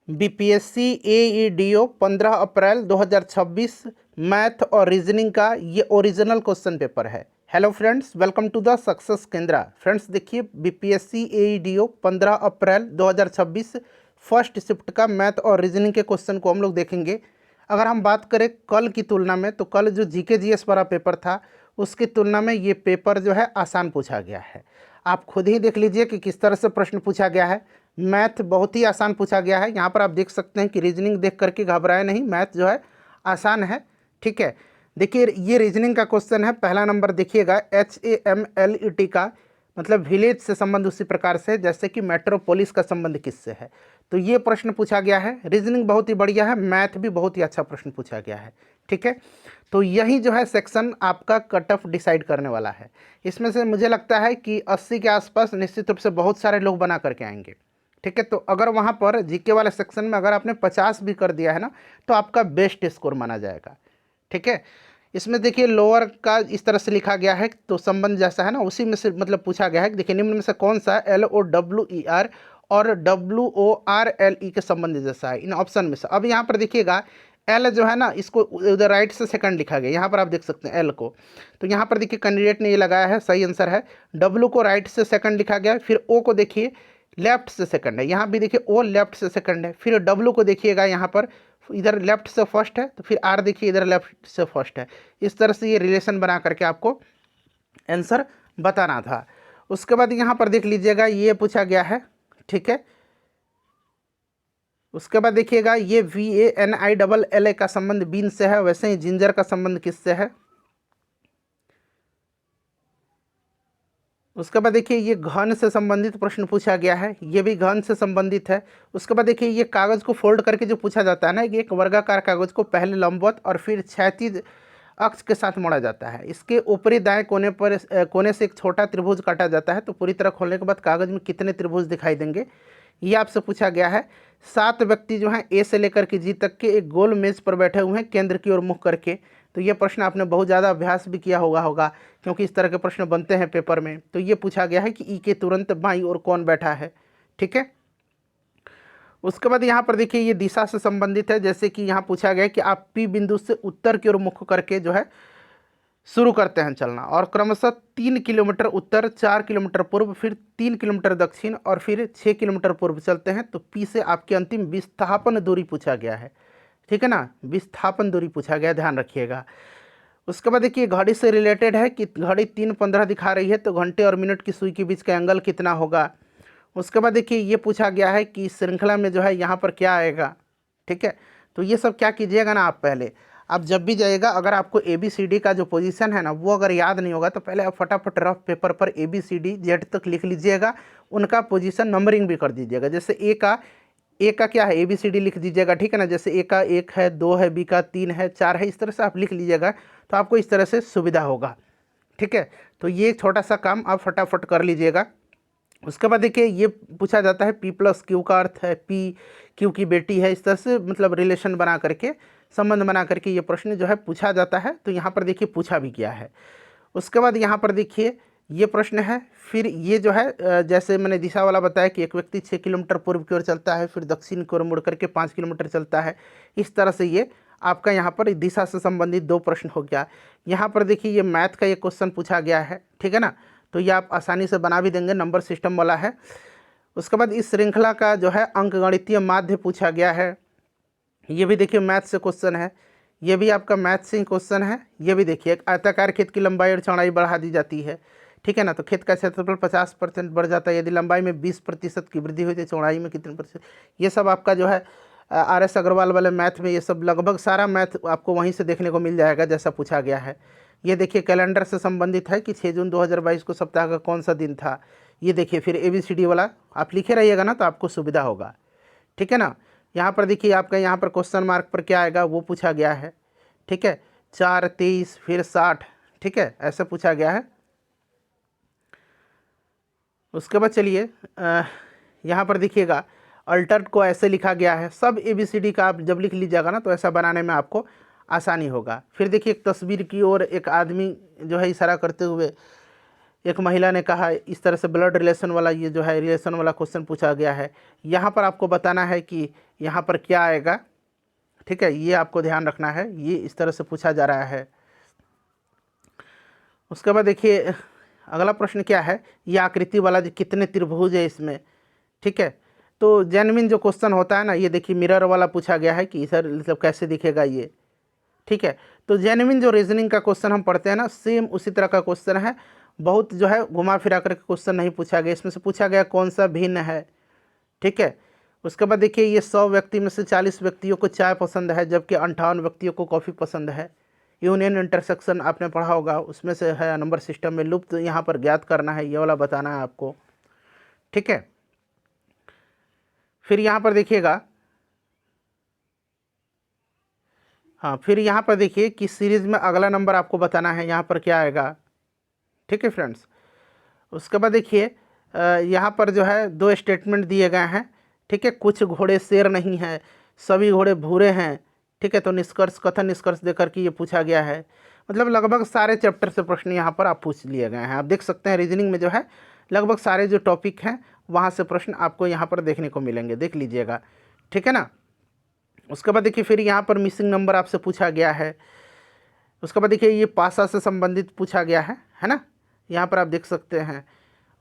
BPSC AEDO 15 अप्रैल 2026 math और reasoning का ये ओरिजिनल क्वेश्चन पेपर है। Hello friends, welcome to the success Kendra. Friends देखिए, बीपीएससी एईडीओ 15 अप्रैल 2026 फर्स्ट शिफ्ट का मैथ और रीजनिंग के क्वेश्चन को हम लोग देखेंगे। अगर हम बात करें कल की तुलना में, तो कल जो जीके जीएस वाला पेपर था उसकी तुलना में ये पेपर जो है आसान पूछा गया है। आप खुद ही देख लीजिए कि किस तरह से प्रश्न पूछा गया है। मैथ बहुत ही आसान पूछा गया है। यहाँ पर आप देख सकते हैं कि रीजनिंग देख करके घबराए नहीं, मैथ जो है आसान है। ठीक है, देखिए ये रीजनिंग का क्वेश्चन है। पहला नंबर देखिएगा, HAMLET का मतलब विलेज से संबंध उसी प्रकार से जैसे कि मेट्रोपोलिस का संबंध किससे है। तो ये प्रश्न पूछा गया है। रीजनिंग बहुत ही बढ़िया है, मैथ भी बहुत ही अच्छा प्रश्न पूछा गया है। ठीक है, तो यही जो है सेक्शन आपका कट ऑफ डिसाइड करने वाला है। इसमें से मुझे लगता है कि 80 के आसपास निश्चित रूप से बहुत सारे लोग बना करके आएंगे। ठीक है, तो अगर वहाँ पर जीके वाले सेक्शन में अगर आपने 50 भी कर दिया है ना, तो आपका बेस्ट स्कोर माना जाएगा। ठीक है, इसमें देखिए लोअर का इस तरह से लिखा गया है, तो संबंध जैसा है ना उसी में से मतलब पूछा गया है। देखिए निम्न में से कौन सा LOWER और WORLE के संबंध जैसा है इन ऑप्शन में से। अब यहाँ पर देखिएगा एल जो है ना, इसको उधर राइट से सेकंड लिखा गया, यहाँ पर आप देख सकते हैं एल को। तो यहाँ पर देखिए कैंडिडेट ने ये लगाया है, सही आंसर है। डब्लू को राइट से सेकंड लिखा गया, फिर ओ को देखिए लेफ्ट से सेकंड है, यहाँ भी देखिए ओ लेफ्ट से सेकंड है। फिर डब्लू को देखिएगा यहाँ पर इधर लेफ्ट से फर्स्ट है, तो फिर आर देखिए इधर लेफ्ट से फर्स्ट है। इस तरह से ये रिलेशन बना करके आपको आंसर बताना था। उसके बाद यहाँ पर देख लीजिएगा ये पूछा गया है। ठीक है, उसके बाद देखिएगा ये VANILLA का संबंध बीन से है, वैसे ही जिंजर का संबंध किससे है। उसके बाद देखिए ये घन से संबंधित प्रश्न पूछा गया है, ये भी घन से संबंधित है। उसके बाद देखिए ये कागज़ को फोल्ड करके जो पूछा जाता है ना, ये एक वर्गाकार कागज़ को पहले लंबवत और फिर क्षैतिज अक्ष के साथ मोड़ा जाता है। इसके ऊपरी दाएं कोने पर कोने से एक छोटा त्रिभुज काटा जाता है। तो पूरी तरह खोलने के बाद कागज़ में कितने त्रिभुज दिखाई देंगे, ये आपसे पूछा गया है। 7 व्यक्ति जो हैं ए से लेकर के जी तक के एक गोल मेज पर बैठे हुए हैं केंद्र की ओर मुख करके। तो ये प्रश्न आपने बहुत ज़्यादा अभ्यास भी किया होगा क्योंकि इस तरह के प्रश्न बनते हैं पेपर में। तो ये पूछा गया है कि ई के तुरंत बाईं ओर कौन बैठा है। ठीक है, उसके बाद यहाँ पर देखिए ये दिशा से संबंधित है, जैसे कि यहाँ पूछा गया कि आप पी बिंदु से उत्तर की ओर मुख करके जो है शुरू करते हैं चलना, और क्रमशः 3 किलोमीटर उत्तर, 4 किलोमीटर पूर्व, फिर 3 किलोमीटर दक्षिण और फिर 6 किलोमीटर पूर्व चलते हैं। तो पी से आपकी अंतिम विस्थापन दूरी पूछा गया है। ठीक है ना, विस्थापन दूरी पूछा गया, ध्यान रखिएगा। उसके बाद देखिए घड़ी से रिलेटेड है कि घड़ी 3:15 दिखा रही है, तो घंटे और मिनट की सुई के बीच का एंगल कितना होगा। उसके बाद देखिए ये पूछा गया है कि श्रृंखला में जो है यहाँ पर क्या आएगा। ठीक है, तो ये सब क्या कीजिएगा ना, आप पहले आप जब भी जाइएगा, अगर आपको ABCD का जो पोजीशन है ना वो अगर याद नहीं होगा, तो पहले आप फटाफट रफ पेपर पर ABCD जेड तक लिख लीजिएगा, उनका पोजीशन नंबरिंग भी कर दीजिएगा। जैसे ए का क्या है, ABCD लिख दीजिएगा। ठीक है ना, जैसे ए का 1 है, 2 है, बी का 3 है, 4 है, इस तरह से आप लिख लीजिएगा, तो आपको इस तरह से सुविधा होगा। ठीक है, तो ये छोटा सा काम आप फटाफट कर लीजिएगा। उसके बाद देखिए ये पूछा जाता है P+Q का अर्थ है P Q की बेटी है। इस तरह से मतलब रिलेशन बना करके, संबंध बना करके ये प्रश्न जो है पूछा जाता है। तो यहाँ पर देखिए पूछा भी गया है। उसके बाद यहाँ पर देखिए ये प्रश्न है, फिर ये जो है जैसे मैंने दिशा वाला बताया कि एक व्यक्ति 6 किलोमीटर पूर्व की ओर चलता है, फिर दक्षिण की ओर मुड़ करके 5 किलोमीटर चलता है। इस तरह से ये आपका यहाँ पर दिशा से संबंधित 2 प्रश्न हो गया। यहाँ पर देखिए ये मैथ का ये क्वेश्चन पूछा गया है। ठीक है ना, तो ये आप आसानी से बना भी देंगे, नंबर सिस्टम वाला है। उसके बाद इस श्रृंखला का जो है अंकगणितीय माध्य पूछा गया है। ये भी देखिए मैथ से क्वेश्चन है, ये भी आपका मैथ से ही क्वेश्चन है। ये भी देखिए एक आयताकार खेत की लंबाई और चौड़ाई बढ़ा दी जाती है। ठीक है ना, तो खेत का क्षेत्रफल 50% बढ़ जाता है यदि लंबाई में 20% की वृद्धि हुई, तो चौड़ाई में कितने %। ये सब आपका जो है RS अग्रवाल वाले मैथ में ये सब लगभग सारा मैथ आपको वहीं से देखने को मिल जाएगा जैसा पूछा गया है। ये देखिए कैलेंडर से संबंधित है कि 6 जून 2022 को सप्ताह का कौन सा दिन था। ये देखिए फिर ABCD वाला आप लिखे रहिएगा ना, तो आपको सुविधा होगा। ठीक है ना, यहाँ पर देखिए आपका यहाँ पर क्वेश्चन मार्क पर क्या आएगा वो पूछा गया है। ठीक है, 4, 23, फिर 60। ठीक है, ऐसा पूछा गया है। उसके बाद चलिए यहाँ पर देखिएगा अल्टर्ड को ऐसे लिखा गया है। सब ABCD का आप जब लिख लीजिएगा ना, तो ऐसा बनाने में आपको आसानी होगा। फिर देखिए एक तस्वीर की ओर एक आदमी जो है इशारा करते हुए एक महिला ने कहा, इस तरह से ब्लड रिलेशन वाला ये जो है रिलेशन वाला क्वेश्चन पूछा गया है। यहाँ पर आपको बताना है कि यहाँ पर क्या आएगा, ठीक है, ये आपको ध्यान रखना है, ये इस तरह से पूछा जा रहा है। उसके बाद देखिए अगला प्रश्न क्या है, ये आकृति वाला जो कितने त्रिभुज है इसमें, ठीक है। तो जेन्युइन जो क्वेश्चन होता है ना, ये देखिए मिरर वाला पूछा गया है कि सर मतलब कैसे दिखेगा ये, ठीक है। तो जेन्युइन जो रीजनिंग का क्वेश्चन हम पढ़ते हैं ना, सेम उसी तरह का क्वेश्चन है, बहुत जो है घुमा फिरा कर क्वेश्चन नहीं पूछा गया। इसमें से पूछा गया कौन सा भिन्न है, ठीक है। उसके बाद देखिए ये 100 व्यक्ति में से 40 व्यक्तियों को चाय पसंद है, जबकि 58 व्यक्तियों को कॉफ़ी पसंद है। यूनियन इंटरसेक्शन आपने पढ़ा होगा, उसमें से है नंबर सिस्टम में लुप्त यहाँ पर ज्ञात करना है, ये वाला बताना है आपको, ठीक है। फिर यहाँ पर देखिएगा, हाँ, फिर यहाँ पर देखिए कि सीरीज़ में अगला नंबर आपको बताना है, यहाँ पर क्या आएगा, ठीक है फ्रेंड्स। उसके बाद देखिए यहाँ पर जो है 2 स्टेटमेंट दिए गए हैं, ठीक है। कुछ घोड़े शेर नहीं हैं, सभी घोड़े भूरे हैं, ठीक है। तो निष्कर्ष, कथन निष्कर्ष देकर के ये पूछा गया है। मतलब लगभग सारे चैप्टर से प्रश्न यहाँ पर आप पूछ लिए गए हैं। आप देख सकते हैं रीजनिंग में जो है लगभग सारे जो टॉपिक हैं वहाँ से प्रश्न आपको यहाँ पर देखने को मिलेंगे, देख लीजिएगा, ठीक है ना। उसके बाद देखिए फिर यहाँ पर मिसिंग नंबर आपसे पूछा गया है। उसके बाद देखिए ये पासा से संबंधित पूछा गया है ना, यहाँ पर आप देख सकते हैं।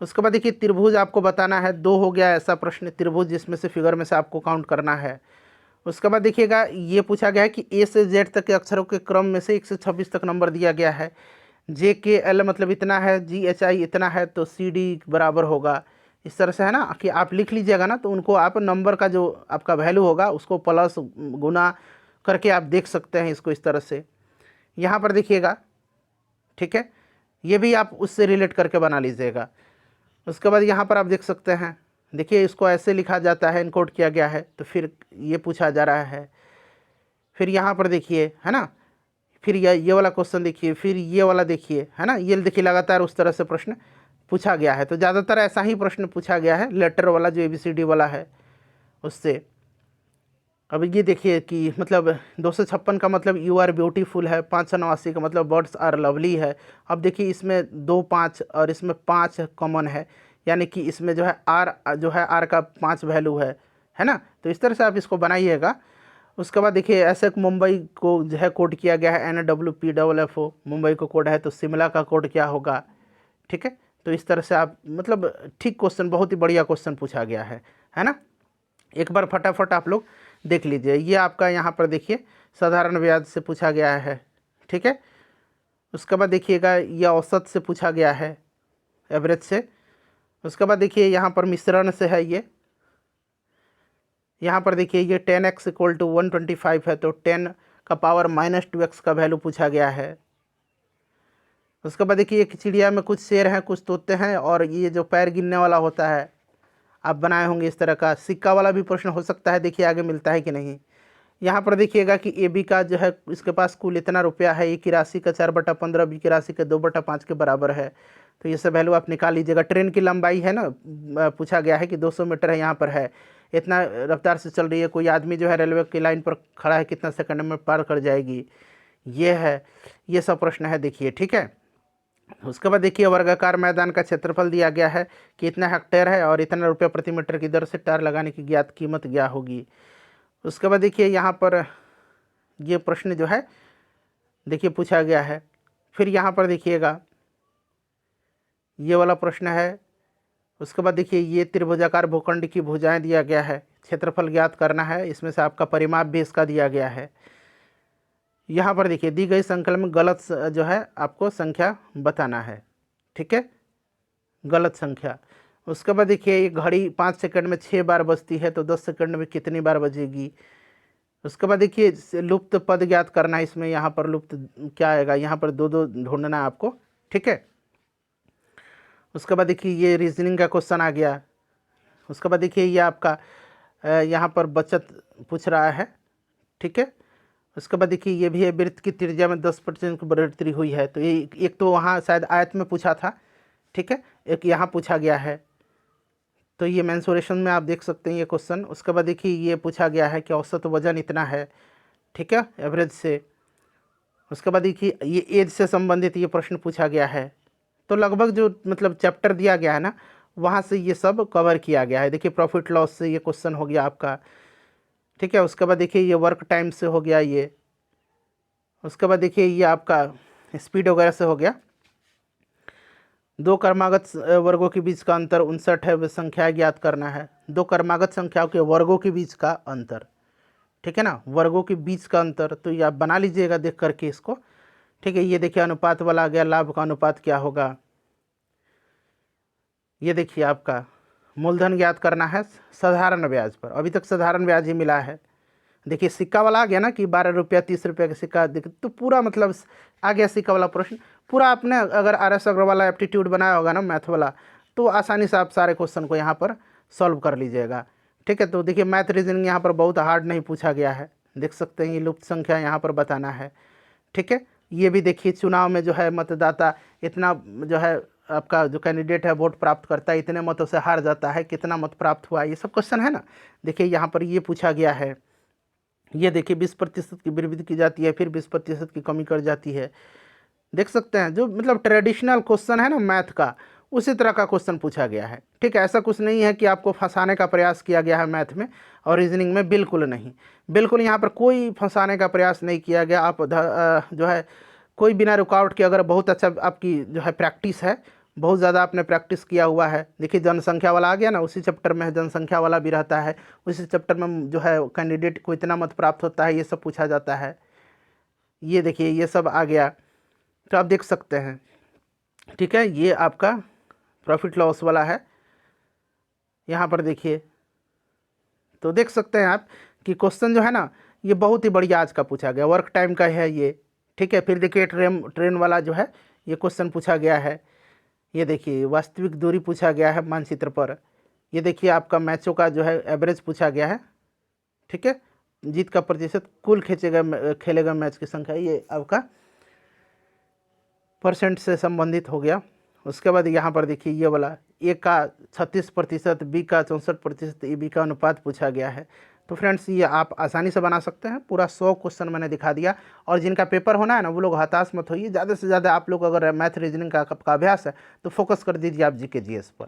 उसके बाद देखिए त्रिभुज आपको बताना है, 2 हो गया ऐसा प्रश्न, त्रिभुज जिसमें से फिगर में से आपको काउंट करना है। उसके बाद देखिएगा ये पूछा गया है कि ए से जेड तक के अक्षरों के क्रम में से 1 से 26 तक नंबर दिया गया है। जे के एल मतलब इतना है, जी एच आई इतना है, तो सी डी बराबर होगा, इस तरह से है ना, कि आप लिख लीजिएगा ना, तो उनको आप नंबर का जो आपका वैल्यू होगा उसको प्लस गुना करके आप देख सकते हैं इसको इस तरह से। यहाँ पर देखिएगा, ठीक है, ये भी आप उससे रिलेट करके बना लीजिएगा। उसके बाद यहाँ पर आप देख सकते हैं, देखिए इसको ऐसे लिखा जाता है, इनकोड किया गया है, तो फिर ये पूछा जा रहा है। फिर यहाँ पर देखिए, है ना, फिर ये वाला क्वेश्चन देखिए, फिर ये वाला देखिए, है ना, ये देखिए लगातार उस तरह से प्रश्न पूछा गया है। तो ज़्यादातर ऐसा ही प्रश्न पूछा गया है, लेटर वाला जो ABCD वाला है उससे। अब ये देखिए कि मतलब 256 का मतलब यू आर ब्यूटीफुल है, 589 का मतलब बर्ड्स आर लवली है। अब देखिए इसमें 2 5 और इसमें 5 कॉमन है, यानी कि इसमें जो है आर जो है आर का 5 वैल्यू है ना। तो इस तरह से आप इसको बनाइएगा। उसके बाद देखिए ऐसे मुंबई को जो है कोड किया गया है NWPFFO, मुंबई को कोड है, तो शिमला का कोड क्या होगा, ठीक है। तो इस तरह से आप मतलब ठीक क्वेश्चन, बहुत ही बढ़िया क्वेश्चन पूछा गया है ना। एक बार फटाफट आप लोग देख लीजिए। ये आपका यहाँ पर देखिए साधारण ब्याज से पूछा गया है, ठीक है। उसके बाद देखिएगा ये औसत से पूछा गया है, एवरेज से। उसके बाद देखिए यहाँ पर मिश्रण से है ये। यहाँ पर देखिए ये 10x = 125 है, तो 10 का पावर -2x का वैल्यू पूछा गया है। उसके बाद देखिए एक चिड़िया में कुछ शेर हैं, कुछ तोते हैं, और ये जो पैर गिनने वाला होता है आप बनाए होंगे इस तरह का। सिक्का वाला भी प्रश्न हो सकता है, देखिए आगे मिलता है कि नहीं। यहाँ पर देखिएगा कि AB का जो है इसके पास कुल इतना रुपया है, A की राशि का 4/15, B की राशि का 2/5 के बराबर है। तो ये सब वैल्यू आप निकाल लीजिएगा। ट्रेन की लंबाई है ना, पूछा गया है कि 200 मीटर है, यहाँ पर है, इतना रफ्तार से चल रही है। कोई आदमी जो है रेलवे की लाइन पर खड़ा है, कितना सेकंड में पार कर जाएगी, ये है, ये सब प्रश्न है देखिए, ठीक है। उसके बाद देखिए वर्गाकार मैदान का क्षेत्रफल दिया गया है कि इतना हेक्टेयर है और इतना रुपया प्रति मीटर की दर से टायर लगाने की ज्ञात कीमत क्या होगी। उसके बाद देखिए यहाँ पर ये प्रश्न जो है देखिए पूछा गया है। फिर यहाँ पर देखिएगा ये वाला प्रश्न है। उसके बाद देखिए ये त्रिभुजाकार भूखंड की भुजाएं दिया गया है, क्षेत्रफल ज्ञात करना है, इसमें से आपका परिमाप भी इसका दिया गया है। यहाँ पर देखिए दी गई संख्या में गलत जो है आपको संख्या बताना है, ठीक है, गलत संख्या। उसके बाद देखिए ये घड़ी 5 सेकंड में 6 बार बजती है, तो 10 सेकंड में कितनी बार बजेगी। उसके बाद देखिए लुप्त पद ज्ञात करना है, इसमें यहाँ पर लुप्त क्या आएगा, यहाँ पर 2 ढूंढना है आपको, ठीक है। उसके बाद देखिए ये रीजनिंग का क्वेश्चन आ गया। उसके बाद देखिए ये आपका यहाँ पर बचत पूछ रहा है, ठीक है। उसके बाद देखिए ये भी है, वृत्त की त्रिज्या में 10% की बढ़ोतरी हुई है। तो ये एक तो वहाँ शायद आयत में पूछा था, ठीक है, एक यहाँ पूछा गया है। तो ये मेंसुरेशन में आप देख सकते हैं ये क्वेश्चन। उसके बाद देखिए ये पूछा गया है कि औसत वजन इतना है, ठीक है, एवरेज से। उसके बाद देखिए ये एज से संबंधित ये प्रश्न पूछा गया है, तो लगभग जो मतलब चैप्टर दिया गया है ना, वहाँ से ये सब कवर किया गया है। देखिए प्रॉफिट लॉस से ये क्वेश्चन हो गया आपका, ठीक है। उसके बाद देखिए ये वर्क टाइम से हो गया ये। उसके बाद देखिए ये आपका स्पीड वगैरह से हो गया। दो क्रमागत वर्गों के बीच का अंतर 59 है, वे संख्या ज्ञात करना है। दो क्रमागत संख्याओं के वर्गों के बीच का अंतर, ठीक है ना, वर्गों के बीच का अंतर, तो ये आप बना लीजिएगा देख करके इसको, ठीक है। ये देखिए अनुपात वाला आ गया, लाभ का अनुपात क्या होगा। ये देखिए आपका मूलधन ज्ञात करना है साधारण ब्याज पर, अभी तक साधारण ब्याज ही मिला है। देखिए सिक्का वाला आ गया ना कि 12 रुपया 30 रुपये का सिक्का, देखिए तो पूरा मतलब आ गया सिक्का वाला प्रश्न पूरा। आपने अगर RS अग्रवाल वाला एप्टीट्यूड बनाया होगा ना मैथ वाला, तो आसानी से आप सारे क्वेश्चन को यहाँ पर सॉल्व कर लीजिएगा, ठीक है। तो देखिए मैथ रीजनिंग यहाँ पर बहुत हार्ड नहीं पूछा गया है, देख सकते हैं ये लुप्त संख्या यहाँ पर बताना है, ठीक है। ये भी देखिए चुनाव में जो है मतदाता इतना जो है आपका जो कैंडिडेट है वोट प्राप्त करता है, इतने मतों से हार जाता है, कितना मत प्राप्त हुआ, ये सब क्वेश्चन है ना। देखिए यहाँ पर ये पूछा गया है। ये देखिए 20% की वृद्धि की जाती है, फिर 20% की कमी कर जाती है, देख सकते हैं। जो मतलब ट्रेडिशनल क्वेश्चन है ना मैथ का, उसी तरह का क्वेश्चन पूछा गया है, ठीक है। ऐसा कुछ नहीं है कि आपको फंसाने का प्रयास किया गया है मैथ में और रीजनिंग में, बिल्कुल नहीं, बिल्कुल यहाँ पर कोई फंसाने का प्रयास नहीं किया गया। आप जो है कोई बिना रुकावट के, अगर बहुत अच्छा आपकी जो है प्रैक्टिस है, बहुत ज़्यादा आपने प्रैक्टिस किया हुआ है। देखिए जनसंख्या वाला आ गया ना, उसी चैप्टर में जनसंख्या वाला भी रहता है, उसी चैप्टर में जो है कैंडिडेट को इतना मत प्राप्त होता है, ये सब पूछा जाता है। ये देखिए ये सब आ गया, तो आप देख सकते हैं, ठीक है। ये आपका प्रॉफिट लॉस वाला है यहाँ पर देखिए, तो देख सकते हैं आप कि क्वेश्चन जो है ना ये बहुत ही बढ़िया आज का पूछा गया, वर्क टाइम का है ये, ठीक है। फिर देखिए ट्रेन वाला जो है ये क्वेश्चन पूछा गया है। ये देखिए वास्तविक दूरी पूछा गया है मानचित्र पर। ये देखिए आपका मैचों का जो है एवरेज पूछा गया है, ठीक है। जीत का प्रतिशत, कुल खेलेगा मैच की संख्या, ये आपका परसेंट से संबंधित हो गया। उसके बाद यहाँ पर देखिए ये वाला ए का 36%, बी का 64%, ए बी का अनुपात पूछा गया है। तो फ्रेंड्स ये आप आसानी से बना सकते हैं, पूरा 100 क्वेश्चन मैंने दिखा दिया। और जिनका पेपर होना है ना वो लोग हताश मत होइए, ज़्यादा से ज़्यादा आप लोग अगर मैथ रीजनिंग का अभ्यास है तो फोकस कर दीजिए आप GK GS पर।